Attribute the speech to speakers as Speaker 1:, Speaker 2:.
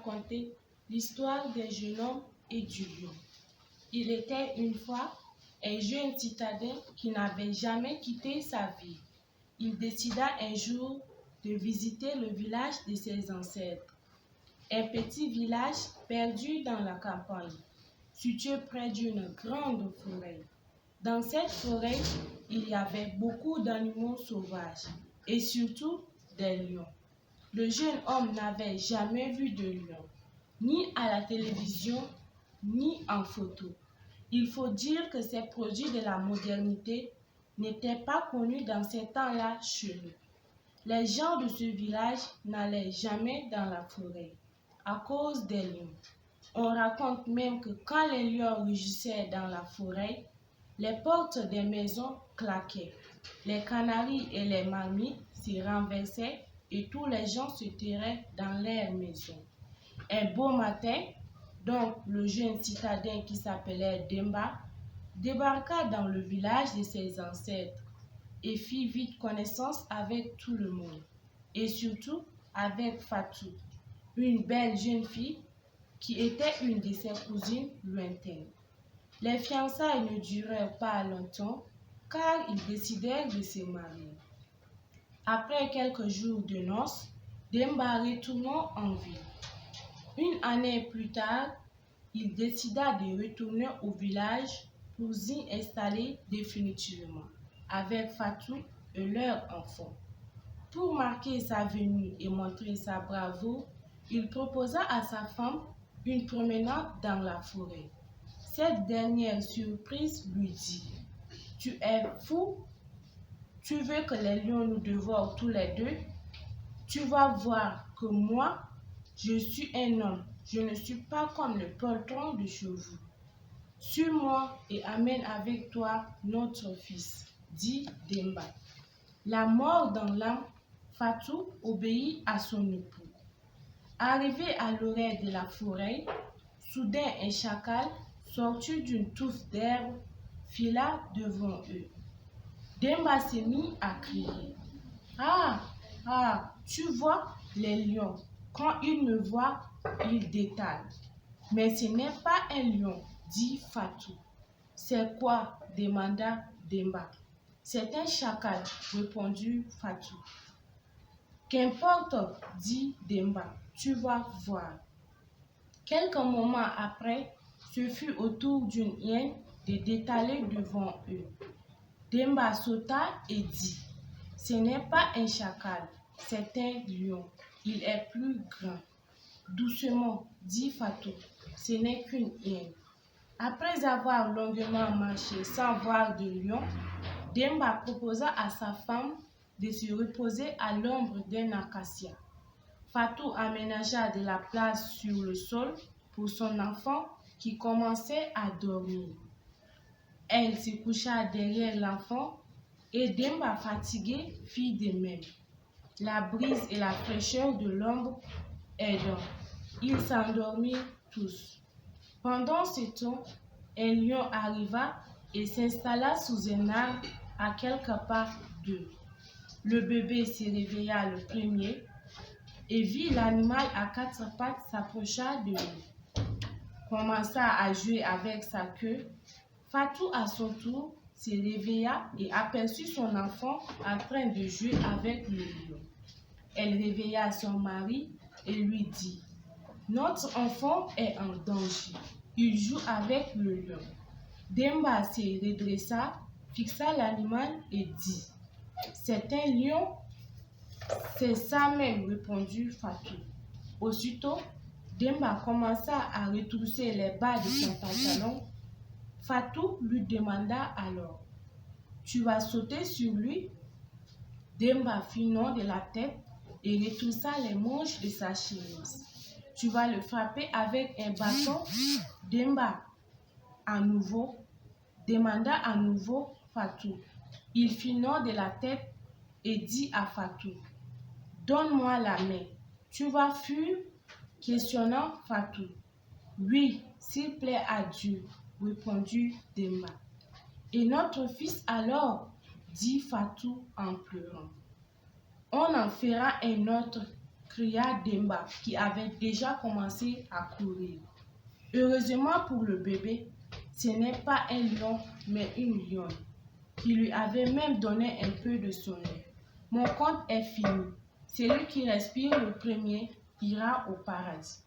Speaker 1: raconter l'histoire d'un jeune homme et du lion. Il était une fois un jeune citadin qui n'avait jamais quitté sa ville. Il décida un jour de visiter le village de ses ancêtres. Un petit village perdu dans la campagne, situé près d'une grande forêt. Dans cette forêt, il y avait beaucoup d'animaux sauvages et surtout des lions. Le jeune homme n'avait jamais vu de lion, ni à la télévision, ni en photo. Il faut dire que ces produits de la modernité n'étaient pas connus dans ces temps-là chez nous. Les gens de ce village n'allaient jamais dans la forêt à cause des lions. On raconte même que quand les lions rugissaient dans la forêt, les portes des maisons claquaient, les canaris et les marmites s'y renversaient et tous les gens se terraient dans leurs maisons. Un beau matin, donc le jeune citadin qui s'appelait Demba débarqua dans le village de ses ancêtres et fit vite connaissance avec tout le monde et surtout avec Fatou, une belle jeune fille qui était une de ses cousines lointaines. Les fiançailles ne durèrent pas longtemps car ils décidèrent de se marier. Après quelques jours de noces, Demba retourna en ville. Une année plus tard, il décida de retourner au village pour s'y installer définitivement avec Fatou et leur enfant. Pour marquer sa venue et montrer sa bravoure, il proposa à sa femme une promenade dans la forêt. Cette dernière surprise lui dit: « Tu es fou? Tu veux que les lions nous dévorent tous les deux? Tu vas voir que moi, je suis un homme. Je ne suis pas comme le poltron de chez vous. Suis-moi et amène avec toi notre fils, » dit Demba. La mort dans l'âme, Fatou obéit à son époux. Arrivé à l'oreille de la forêt, soudain un chacal, sorti d'une touffe d'herbe, fila devant eux. Demba se mit à crier: « Ah, ah, tu vois, les lions, quand ils me voient, ils détalent. » « Mais ce n'est pas un lion, » dit Fatou. « C'est quoi? » demanda Demba. « C'est un chacal, » répondit Fatou. « Qu'importe, » dit Demba, « tu vas voir. » Quelques moments après, ce fut au tour d'une hyène de détaler devant eux. Demba sauta et dit: « Ce n'est pas un chacal, c'est un lion. Il est plus grand. » « Doucement, » dit Fatou, « ce n'est qu'une hyène. » Après avoir longuement marché sans voir de lion, Demba proposa à sa femme de se reposer à l'ombre d'un acacia. Fatou aménagea de la place sur le sol pour son enfant qui commençait à dormir. Elle se coucha derrière l'enfant et Demba, fatigué, fit de même. La brise et la fraîcheur de l'ombre aidant, ils s'endormirent tous. Pendant ce temps, un lion arriva et s'installa sous un arbre à quelques pas d'eux. Le bébé se réveilla le premier et vit l'animal à quatre pattes s'approcha de lui. Commença à jouer avec sa queue. Fatou, à son tour, se réveilla et aperçut son enfant en train de jouer avec le lion. Elle réveilla son mari et lui dit: « Notre enfant est en danger. Il joue avec le lion. » Demba se redressa, fixa l'animal et dit: « C'est un lion? » « C'est ça même, » répondit Fatou. Aussitôt, Demba commença à retrousser les bas de son pantalon. Fatou lui demanda alors: « Tu vas sauter sur lui? » Demba fit non de la tête et retroussa les manches de sa chemise. « Tu vas le frapper avec un bâton? » Demba demanda à nouveau Fatou. Il fit non de la tête et dit à Fatou: « Donne-moi la main. Tu vas fuir? » Questionnant Fatou. « Oui, s'il plaît à Dieu, » répondit Demba. « Et notre fils alors? » dit Fatou en pleurant. « On en fera un autre cria Demba, qui avait déjà commencé à courir. Heureusement pour le bébé, ce n'est pas un lion, mais une lionne, qui lui avait même donné un peu de son lait. Mon conte est fini. Celui qui respire le premier ira au paradis.